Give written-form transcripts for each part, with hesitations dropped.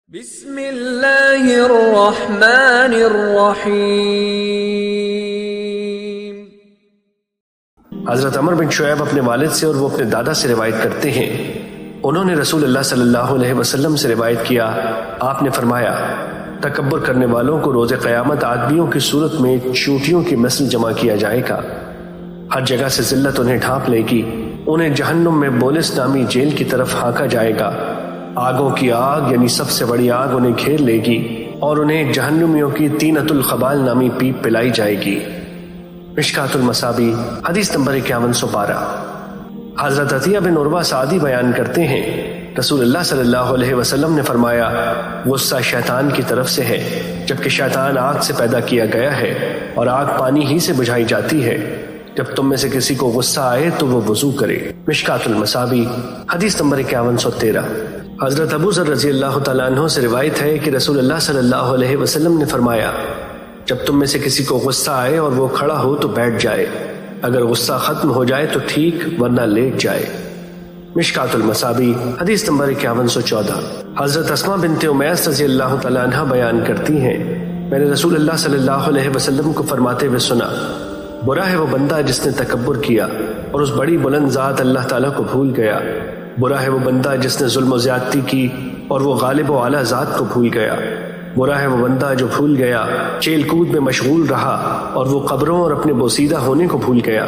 بسم اللہ الرحمن الرحیم۔ حضرت عمر بن شعیب اپنے والد سے اور وہ اپنے دادا سے روایت کرتے ہیں، انہوں نے رسول اللہ صلی اللہ علیہ وسلم سے روایت کیا، آپ نے فرمایا، تکبر کرنے والوں کو روز قیامت آدمیوں کی صورت میں چونٹیوں کی مثل جمع کیا جائے گا، ہر جگہ سے ذلت انہیں ڈھانپ لے گی، انہیں جہنم میں بولس نامی جیل کی طرف ہانکا جائے گا، آگوں کی آگ یعنی سب سے بڑی آگ انہیں گھیر لے گی اور انہیں جہنمیوں کی طینۃ الخبال نامی پیپ پلائی جائے گی۔ مشکات المصابیح حدیث نمبر 5112۔ حضرت عطیہ بن عروہ سعدی بیان کرتے ہیں، رسول اللہ صلی اللہ علیہ وسلم نے فرمایا، غصہ شیطان کی طرف سے ہے، جبکہ شیطان آگ سے پیدا کیا گیا ہے اور آگ پانی ہی سے بجھائی جاتی ہے، جب تم میں سے کسی کو غصہ آئے تو وہ وضو کرے۔ مشکات المصابیح حدیث نمبر 5113۔ حضرت ابو ذر رضی اللہ تعالیٰ عنہ سے روایت ہے کہ رسول اللہ صلی اللہ علیہ وسلم نے فرمایا، جب تم میں سے کسی کو غصہ آئے اور وہ کھڑا ہو تو بیٹھ جائے، اگر غصہ ختم ہو جائے تو ٹھیک ورنہ لیٹ جائے۔ مشکات المصابیح حدیث نمبر 5114۔ حضرت اسماء بنت امیس رضی اللہ تعالیٰ عنہ بیان کرتی ہیں، میں نے رسول اللہ صلی اللہ علیہ وسلم کو فرماتے ہوئے سنا، برا ہے وہ بندہ جس نے تکبر کیا اور اس بڑی بلند ذات اللہ تعالیٰ کو بھول گیا، برا ہے وہ بندہ جس نے ظلم و زیادتی کی اور وہ غالب و اعلیٰ ذات کو بھول گیا، برا ہے وہ بندہ جو بھول گیا، چیل کود میں مشغول رہا اور وہ قبروں اور اپنے بوسیدہ ہونے کو بھول گیا،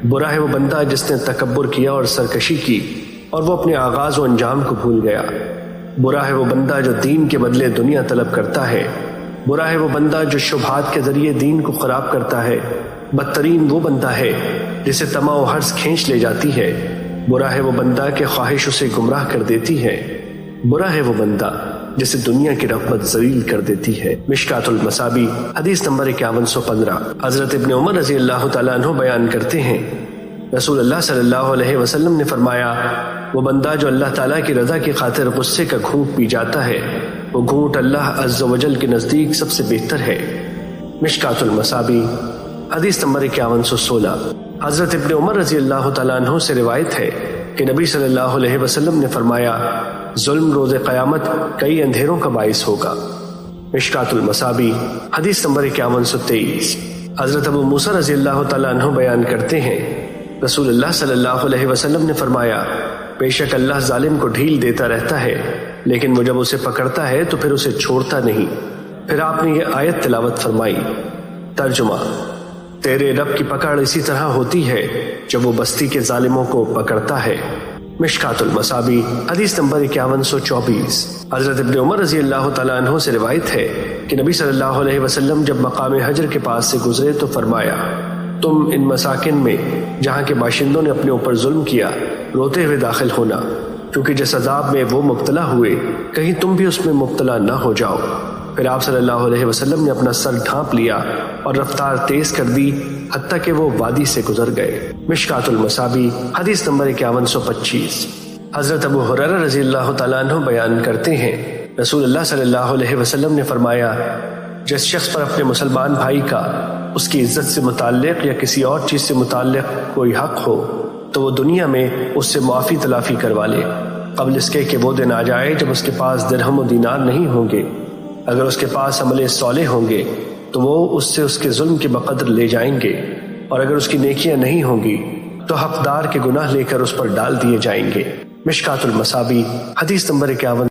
برا ہے وہ بندہ جس نے تکبر کیا اور سرکشی کی اور وہ اپنے آغاز و انجام کو بھول گیا، برا ہے وہ بندہ جو دین کے بدلے دنیا طلب کرتا ہے، برا ہے وہ بندہ جو شبہات کے ذریعے دین کو خراب کرتا ہے، بدترین وہ بندہ ہے جسے طمع و حرص کھینچ لے جاتی ہے، برا ہے وہ بندہ کہ خواہش اسے گمراہ کر دیتی ہے، برا ہے وہ بندہ جسے دنیا کی رغبت ذلیل کر دیتی ہے۔ مشکات المصابیح حدیث نمبر 5115۔ حضرت ابن عمر رضی اللہ تعالیٰ عنہ بیان کرتے ہیں، رسول اللہ صلی اللہ علیہ وسلم نے فرمایا، وہ بندہ جو اللہ تعالیٰ کی رضا کی خاطر غصے کا گھونٹ پی جاتا ہے، وہ گھونٹ اللہ عز و جل کے نزدیک سب سے بہتر ہے۔ مشکات المصابیح حدیث نمبر 5116۔ حضرت ابن عمر رضی اللہ تعالیٰ عنہ سے روایت ہے کہ نبی صلی اللہ علیہ وسلم نے فرمایا، ظلم روز قیامت کئی اندھیروں کا باعث ہوگا۔ مشکات المصابیح حدیث نمبر 5123۔ حضرت ابو موسیٰ رضی اللہ تعالیٰ عنہ بیان کرتے ہیں، رسول اللہ صلی اللہ علیہ وسلم نے فرمایا، بے شک اللہ ظالم کو ڈھیل دیتا رہتا ہے، لیکن وہ جب اسے پکڑتا ہے تو پھر اسے چھوڑتا نہیں۔ پھر آپ نے یہ آیت تلاوت فرمائی۔ ترجمہ، تیرے رب کی پکڑ اسی طرح ہوتی ہے جب وہ بستی کے ظالموں کو پکڑتا ہے۔ مشکات المصابیح حدیث نمبر 5124۔ حضرت ابن عمر رضی اللہ تعالیٰ عنہ سے روایت ہے کہ نبی صلی اللہ علیہ وسلم جب مقام حجر کے پاس سے گزرے تو فرمایا، تم ان مساکن میں جہاں کے باشندوں نے اپنے اوپر ظلم کیا روتے ہوئے داخل ہونا، کیونکہ جس عذاب میں وہ مبتلا ہوئے کہیں تم بھی اس میں مبتلا نہ ہو جاؤ۔ پھر آپ صلی اللہ علیہ وسلم نے اپنا سر ڈھانپ لیا اور رفتار تیز کر دی حتیٰ کہ وہ وادی سے گزر گئے۔ مشکات المصابیح حدیث نمبر 5125۔ حضرت ابو ہریرہ رضی اللہ تعالیٰ عنہ بیان کرتے ہیں، رسول اللہ صلی اللہ علیہ وسلم نے فرمایا، جس شخص پر اپنے مسلمان بھائی کا اس کی عزت سے متعلق یا کسی اور چیز سے متعلق کوئی حق ہو تو وہ دنیا میں اس سے معافی تلافی کروا لے، قبل اس کے کہ وہ دن آ جائے جب اس کے پاس درہم و دینار نہیں ہوں گے، اگر اس کے پاس عمل صالح ہوں گے تو وہ اس سے اس کے ظلم کے بقدر لے جائیں گے، اور اگر اس کی نیکیاں نہیں ہوں گی تو حقدار کے گناہ لے کر اس پر ڈال دیے جائیں گے۔ مشکات المصابیح حدیث نمبر 51